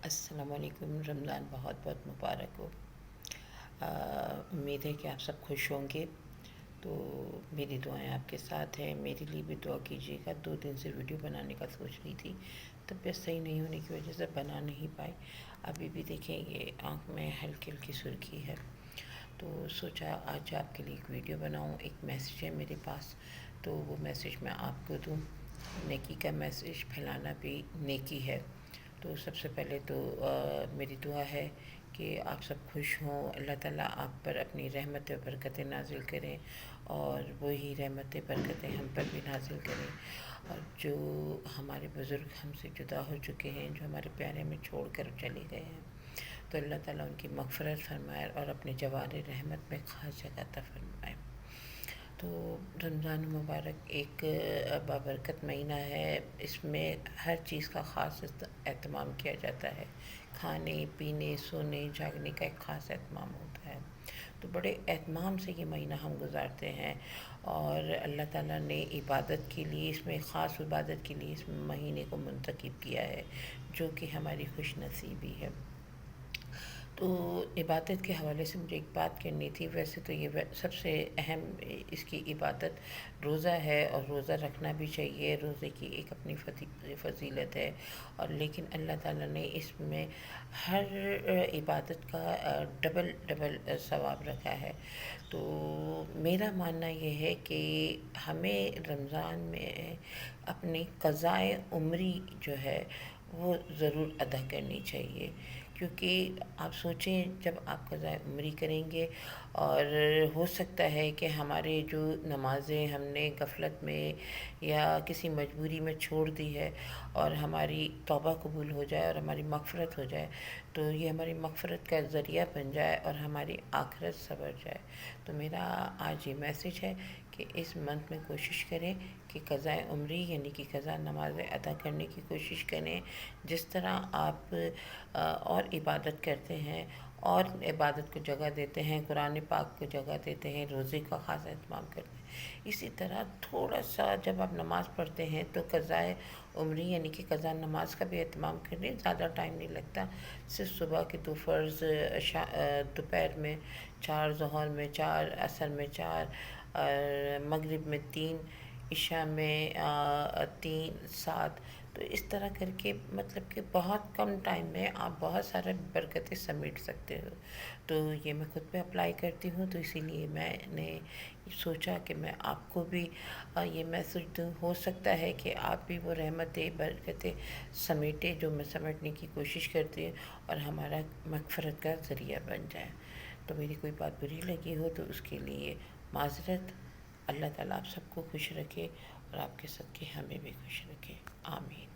السلام علیکم۔ رمضان بہت بہت مبارک ہو۔ امید ہے کہ آپ سب خوش ہوں گے، تو میری دعائیں آپ کے ساتھ ہیں۔ میرے لیے بھی دعا کیجیے گا۔ 2 دن سے ویڈیو بنانے کا سوچ رہی تھی، طبیعت صحیح نہیں ہونے کی وجہ سے بنا نہیں پائی۔ ابھی بھی دیکھیں یہ آنکھ میں ہلکی ہلکی سرخی ہے، تو سوچا آج آپ کے لیے ایک ویڈیو بناؤں۔ ایک میسیج ہے میرے پاس، تو وہ میسیج میں آپ کو دوں۔ نیکی کا میسیج پھیلانا بھی نیکی ہے۔ تو سب سے پہلے تو میری دعا ہے کہ آپ سب خوش ہوں، اللہ تعالیٰ آپ پر اپنی رحمت و برکتیں نازل کریں، اور وہی رحمت برکتیں ہم پر بھی نازل کریں۔ اور جو ہمارے بزرگ ہم سے جدا ہو چکے ہیں، جو ہمارے پیارے ہمیں چھوڑ کر چلے گئے ہیں، تو اللہ تعالیٰ ان کی مغفرت فرمائے اور اپنے جوار رحمت میں خاص جگہ عطا فرمائے۔ تو رمضان مبارک ایک بابرکت مہینہ ہے۔ اس میں ہر چیز کا خاص اہتمام کیا جاتا ہے۔ کھانے پینے سونے جاگنے کا ایک خاص اہتمام ہوتا ہے، تو بڑے اہتمام سے یہ مہینہ ہم گزارتے ہیں، اور اللہ تعالیٰ نے عبادت کے لیے اس میں خاص عبادت کے لیے اس مہینے کو منتخب کیا ہے، جو کہ ہماری خوش نصیبی ہے۔ تو عبادت کے حوالے سے مجھے ایک بات کرنی تھی۔ ویسے تو یہ سب سے اہم اس کی عبادت روزہ ہے، اور روزہ رکھنا بھی چاہیے۔ روزے کی ایک اپنی فضیلت ہے، اور لیکن اللہ تعالیٰ نے اس میں ہر عبادت کا ڈبل ثواب رکھا ہے۔ تو میرا ماننا یہ ہے کہ ہمیں رمضان میں اپنی قضائے عمری جو ہے وہ ضرور ادا کرنی چاہیے، کیونکہ آپ سوچیں جب آپ قضائے عمری کریں گے، اور ہو سکتا ہے کہ ہمارے جو نمازیں ہم نے غفلت میں یا کسی مجبوری میں چھوڑ دی ہے، اور ہماری توبہ قبول ہو جائے اور ہماری مغفرت ہو جائے، تو یہ ہماری مغفرت کا ذریعہ بن جائے اور ہماری آخرت سنور جائے۔ تو میرا آج یہ میسیج ہے کہ اس منتھ میں کوشش کریں کہ قضائے عمری یعنی کہ قضا نمازیں ادا کرنے کی کوشش کریں۔ جس طرح آپ اور عبادت کرتے ہیں اور عبادت کو جگہ دیتے ہیں، قرآن پاک کو جگہ دیتے ہیں، روزے کا خاص اہتمام کرتے ہیں، اسی طرح تھوڑا سا جب آپ نماز پڑھتے ہیں تو قضائے عمری یعنی کہ قضا نماز کا بھی اہتمام کریں۔ زیادہ ٹائم نہیں لگتا، صرف صبح کے 2 فرض، دوپہر میں 4، ظہر میں 4، عصر میں 4، اور مغرب میں 3، عشاء میں 3، 7۔ تو اس طرح کر کے مطلب کہ بہت کم ٹائم میں آپ بہت سارے برکتیں سمیٹ سکتے ہو۔ تو یہ میں خود پہ اپلائی کرتی ہوں، تو اسی لیے میں نے سوچا کہ میں آپ کو بھی یہ میسج دوں۔ ہو سکتا ہے کہ آپ بھی وہ رحمتیں برکتیں سمیٹیں جو میں سمیٹنے کی کوشش کرتی ہوں، اور ہمارا مغفرت کا ذریعہ بن جائے۔ تو میری کوئی بات بری لگی ہو تو اس کے لیے معذرت۔ اللہ تعالیٰ آپ سب کو خوش رکھے، اور آپ کے صدقے ہمیں بھی خوش رکھے، آمین۔